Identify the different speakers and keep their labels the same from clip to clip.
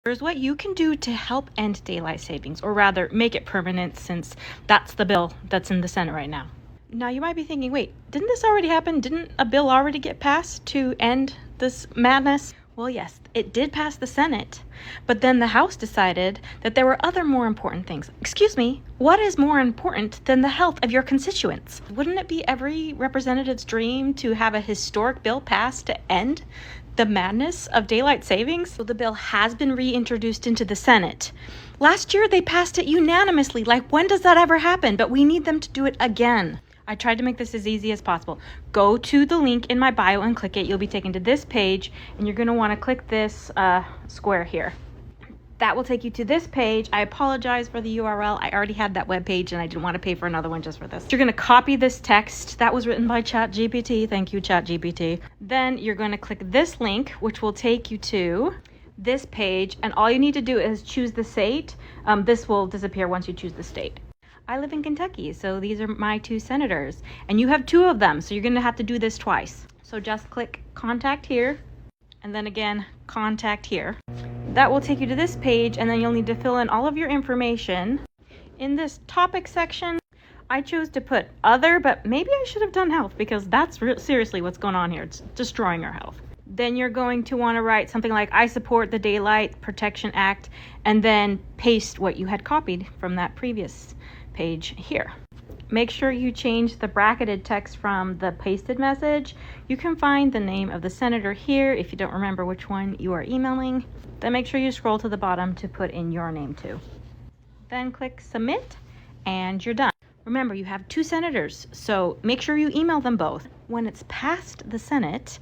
Speaker 1: Here's what you can do to help end daylight savings, or rather make it permanent, since that's the bill that's in the Senate right now. Now you might be thinking, wait, didn't this already happen? Didn't a bill already get passed to end this madness? Well, yes, it did pass the Senate, but then the House decided that there were other more important things. Excuse me, what is more important than the health of your constituents? Wouldn't it be every representative's dream to have a historic bill passed to end the madness of daylight savings? So the bill has been reintroduced into the Senate. Last year they passed it unanimously. Like, when does that ever happen? But we need them to do it again. I tried to make this as easy as possible. Go to the link in my bio and click it. You'll be taken to this page, and you're going to want to click this square here. That will take you to this page. I apologize for the URL. I already had that web page, and I didn't want to pay for another one just for this. You're going to copy this text. That was written by ChatGPT. Thank you, ChatGPT. Then you're going to click this link, which will take you to this page, and all you need to do is choose the state. This will disappear once you choose the state. I live in Kentucky, so these are my two senators, and you have two of them, so you're going to have to do this twice. So just click contact here, and then again contact here. That will take you to this page, and then you'll need to fill in all of your information. In this topic section, I chose to put other, but maybe I should have done health, because that's seriously what's going on here. It's destroying our health. Then you're going to want to write something like, I support the Daylight Protection Act, and then paste what you had copied from that previous page here. Make sure you change the bracketed text from the pasted message. You can find the name of the senator here if you don't remember which one you are emailing. Then make sure you scroll to the bottom to put in your name too. Then click submit, and you're done. Remember, you have two senators, so make sure you email them both. When it's past the Senate,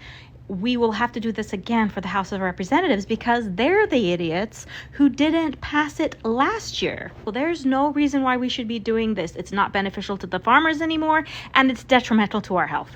Speaker 1: we will have to do this again for the House of Representatives, because they're the idiots who didn't pass it last year. Well, there's no reason why we should be doing this. It's not beneficial to the farmers anymore, and it's detrimental to our health.